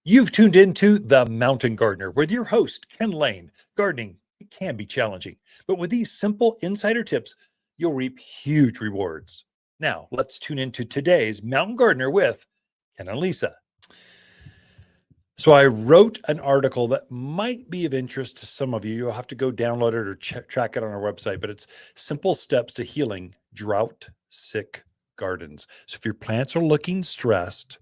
You've tuned into The Mountain Gardener with your host, Ken Lain. Gardening it can be challenging, but with these simple insider tips, you'll reap huge rewards. Now, let's tune into today's Mountain Gardener with Ken and Lisa. So I wrote an article that might be of interest to some of you. You'll have to go download it or track it on our website, but it's simple steps to healing drought-sick gardens. So if your plants are looking stressed,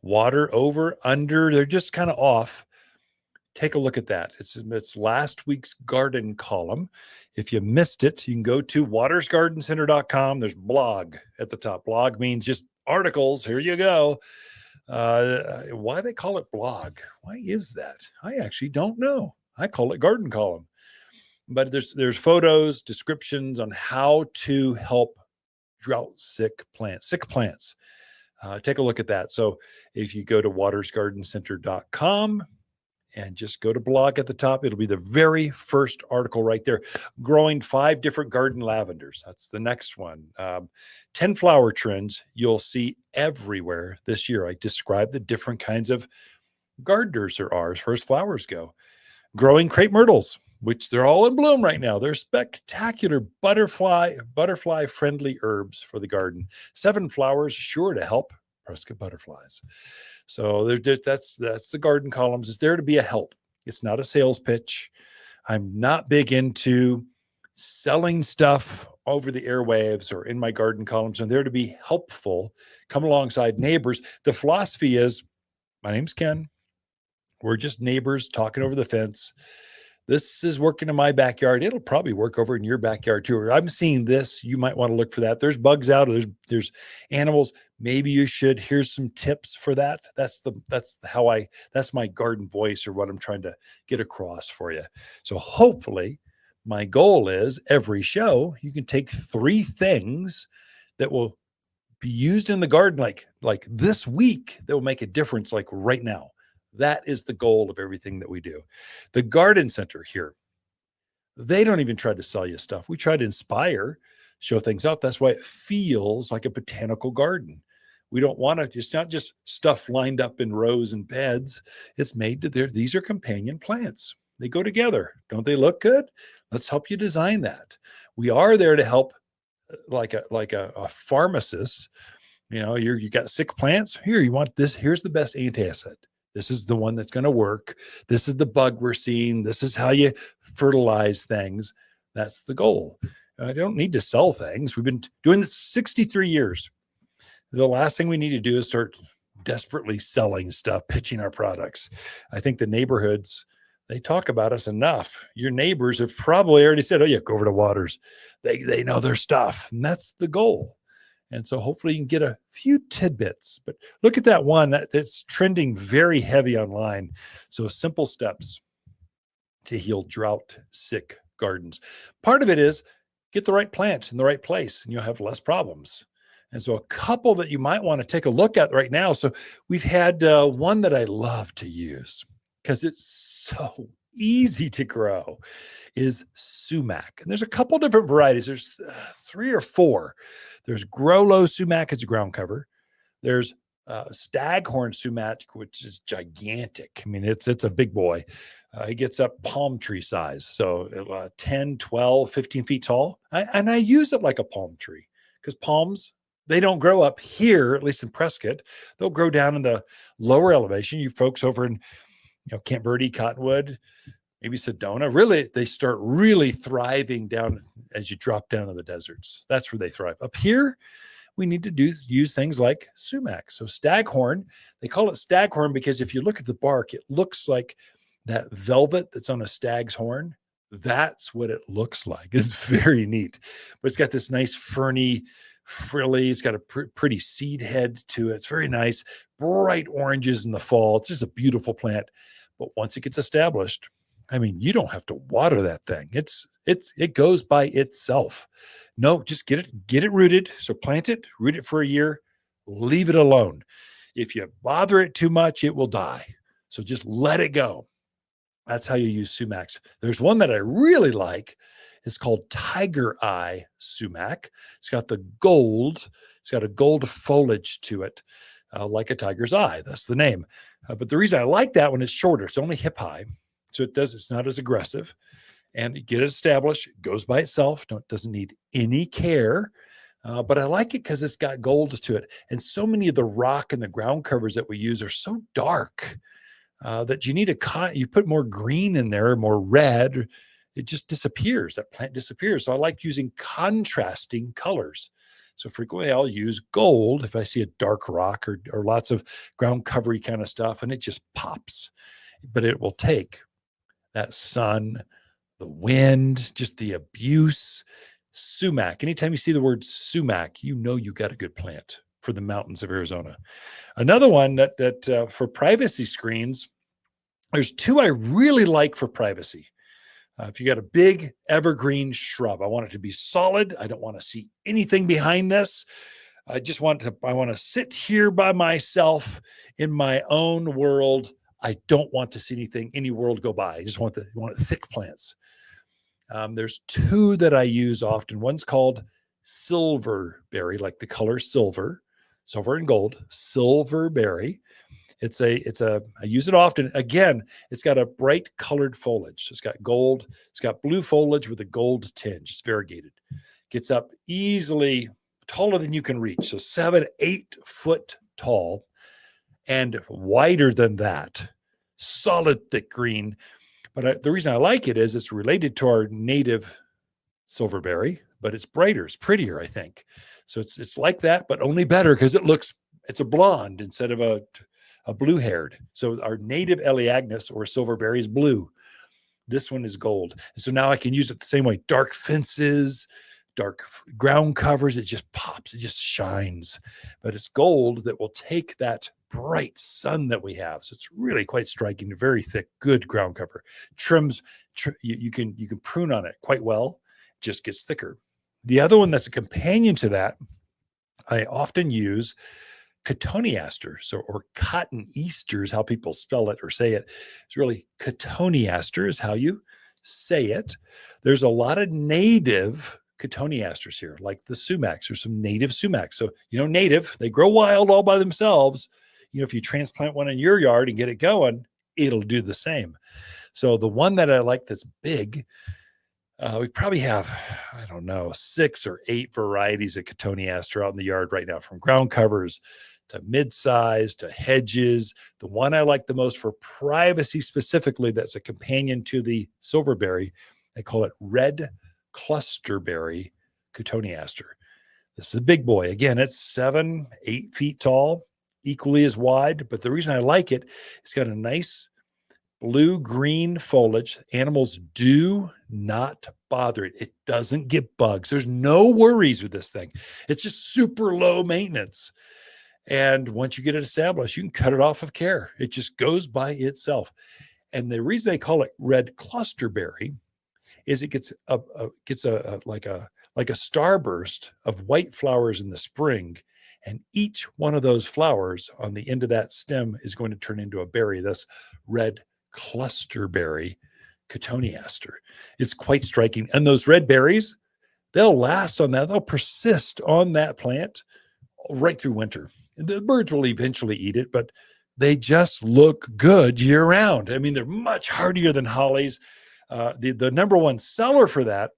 water over, under, they're just kind of off, take a look at that. It's last week's garden column. If you missed it, you can go to watersgardencenter.com. There's blog at the top. Blog means just articles. Here you go. Why they call it blog? Why is that? I actually don't know. I call it garden column. But there's photos, descriptions on how to help drought-sick plants. Take a look at that. So if you go to watersgardencenter.com and just go to blog at the top, it'll be the very first article right there. Growing 5 different garden lavenders. That's the next one. 10 flower trends you'll see everywhere this year. I describe the different kinds of gardeners there are as far as flowers go. Growing crepe myrtles, which they're all in bloom right now. They're spectacular butterfly friendly herbs for the garden. 7 flowers sure to help Prescott butterflies. So that's the garden columns. It's there to be a help. It's not a sales pitch. I'm not big into selling stuff over the airwaves or in my garden columns. I'm there to be helpful, come alongside neighbors. The philosophy is, my name's Ken. We're just neighbors talking over the fence. This is working in my backyard. It'll probably work over in your backyard too. Or I'm seeing this. You might want to look for that. There's bugs out. Or there's animals. Maybe you should. Here's some tips for that. That's my garden voice, or what I'm trying to get across for you. So hopefully, my goal is every show you can take 3 things that will be used in the garden, like this week, that will make a difference, like right now. That is the goal of everything that we do. The garden center here, they don't even try to sell you stuff. We try to inspire, show things off. That's why it feels like a botanical garden. We don't want to, it's not just stuff lined up in rows and beds. It's made to these are companion plants. They go together. Don't they look good? Let's help you design that. We are there to help like a pharmacist. You know, you got sick plants. Here, you want this. Here's the best antacid. This is the one that's going to work. This is the bug we're seeing. This is how you fertilize things. That's the goal. I don't need to sell things. We've been doing this 63 years. The last thing we need to do is start desperately selling stuff, pitching our products. I think the neighborhoods, they talk about us enough. Your neighbors have probably already said, oh yeah, go over to Waters. They know their stuff. And that's the goal. And so hopefully you can get a few tidbits, but look at that one that's trending very heavy online. So simple steps to heal drought-sick gardens. Part of it is get the right plant in the right place and you'll have less problems. And so a couple that you might want to take a look at right now. So we've had one that I love to use because it's so easy to grow is sumac. And there's a couple different varieties. There's 3 or 4. There's Grow Low Sumac, it's a ground cover. There's Staghorn Sumac, which is gigantic. I mean, it's a big boy. It gets up palm tree size. So 10, 12, 15 feet tall. And I use it like a palm tree because palms, they don't grow up here, at least in Prescott. They'll grow down in the lower elevation. You folks over in Camp Verde, Cottonwood, maybe Sedona, really, they start really thriving down as you drop down to the deserts. That's where they thrive. Up here, we need to use things like sumac. So staghorn, they call it staghorn because if you look at the bark, it looks like that velvet that's on a stag's horn. That's what it looks like. It's very neat. But it's got this nice ferny, frilly, it's got a pretty seed head to it. It's very nice. Bright oranges in the fall. It's just a beautiful plant. But once it gets established, I mean, you don't have to water that thing. It goes by itself. No, just get it rooted. So plant it, root it for a year, leave it alone. If you bother it too much, it will die. So just let it go. That's how you use sumacs. There's one that I really like. It's called Tiger Eye Sumac. It's got a gold foliage to it. like a tiger's eye. That's the name. But the reason I like that one is shorter. It's only hip high. So it's not as aggressive. And you get it established, it goes by itself, doesn't need any care. But I like it because it's got gold to it. And so many of the rock and the ground covers that we use are so dark that you need you put more green in there, more red, it just disappears. That plant disappears. So I like using contrasting colors. So frequently I'll use gold if I see a dark rock or lots of ground covery kind of stuff, and it just pops. But it will take that sun, the wind, just the abuse. Sumac. Anytime you see the word sumac, you know you got a good plant for the mountains of Arizona. Another one that for privacy screens, there's two I really like for privacy. If you got a big evergreen shrub, I want it to be solid. I don't want to see anything behind this. I want to sit here by myself in my own world. I don't want to see any world go by. I just want the thick plants. There's two that I use often. One's called Silverberry, like the color silver and gold. Silverberry. I use it often. Again, it's got a bright colored foliage. So it's got gold. It's got blue foliage with a gold tinge. It's variegated. Gets up easily taller than you can reach. So 7-8 foot tall and wider than that. Solid, thick green. But the reason I like it is it's related to our native silverberry, but it's brighter, it's prettier, I think. So it's like that, but only better because it's a blonde instead of a blue-haired. So our native Elaeagnus or silverberry is blue. This one is gold. And so now I can use it the same way. Dark fences, dark ground covers, it just pops, it just shines. But it's gold that will take that bright sun that we have. So it's really quite striking, very thick, good ground cover. You can prune on it quite well, just gets thicker. The other one that's a companion to that, I often use Cotoneaster, or Cotoneaster is how people spell it or say it. It's really Cotoneaster is how you say it. There's a lot of native Cotoneasters here, like the sumacs. There's some native sumacs. So, native, they grow wild all by themselves. If you transplant one in your yard and get it going, it'll do the same. So the one that I like that's big, we probably have, 6 or 8 varieties of Cotoneaster out in the yard right now, from ground covers to mid-size to hedges. The one I like the most for privacy specifically, that's a companion to the silverberry, they call it red clusterberry Cotoneaster. This is a big boy. Again, it's 7-8 feet tall, equally as wide. But the reason I like it, it's got a nice blue-green foliage. Animals do not bother it. It doesn't get bugs. There's no worries with this thing. It's just super low maintenance. And once you get it established, you can cut it off of care. It just goes by itself. And the reason they call it red clusterberry is it gets like a starburst of white flowers in the spring, and each one of those flowers on the end of that stem is going to turn into a berry. This red clusterberry Cotoneaster. It's quite striking. And those red berries, they'll last on that. They'll persist on that plant right through winter. The birds will eventually eat it, but they just look good year round. I mean, they're much hardier than hollies. The number one seller for that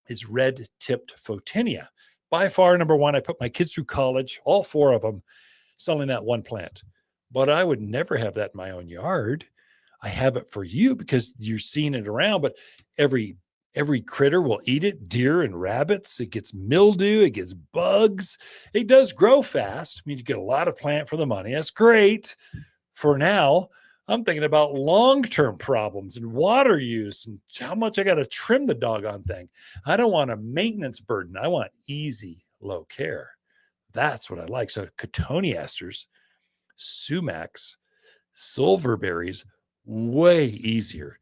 is red-tipped Photinia. By far number one. I put my kids through college, all 4 of them, selling that one plant. But I would never have that in my own yard. I have it for you because you're seeing it around, but every critter will eat it. Deer and rabbits. It gets mildew. It gets bugs. It does grow fast. I mean, you get a lot of plant for the money. That's great for now. I'm thinking about long-term problems and water use and how much I got to trim the doggone thing. I don't want a maintenance burden. I want easy, low care. That's what I like. So Cotoneasters, sumacs, silverberries, way easier.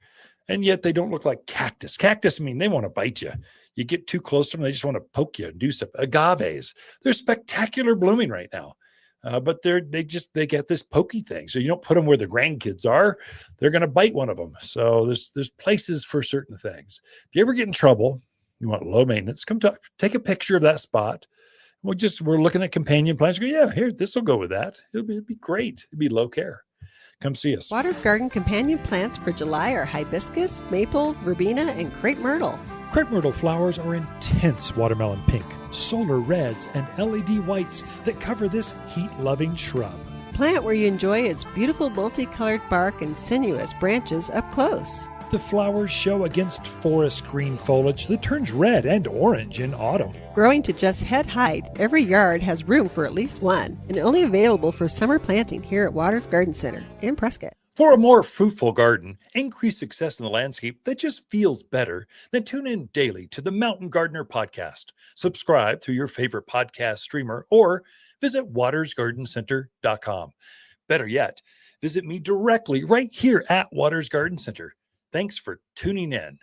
And yet they don't look like cactus. Cactus, they want to bite you. You get too close to them, they just want to poke you and do stuff. Agaves, they're spectacular blooming right now. But they get this pokey thing. So you don't put them where the grandkids are. They're going to bite one of them. So there's places for certain things. If you ever get in trouble, you want low maintenance, come take a picture of that spot. We're looking at companion plants. Yeah, here, this will go with that. It'd be great. It'd be low care. Come see us. Waters Garden companion plants for July are hibiscus, maple, verbena, and crepe myrtle. Crepe myrtle flowers are intense watermelon pink, solar reds, and LED whites that cover this heat-loving shrub. Plant where you enjoy its beautiful multicolored bark and sinuous branches up close. The flowers show against forest green foliage that turns red and orange in autumn. Growing to just head height, every yard has room for at least one, and only available for summer planting here at Waters Garden Center in Prescott. For a more fruitful garden, increased success in the landscape that just feels better, then tune in daily to the Mountain Gardener podcast. Subscribe through your favorite podcast streamer or visit watersgardencenter.com. Better yet, visit me directly right here at Waters Garden Center. Thanks for tuning in.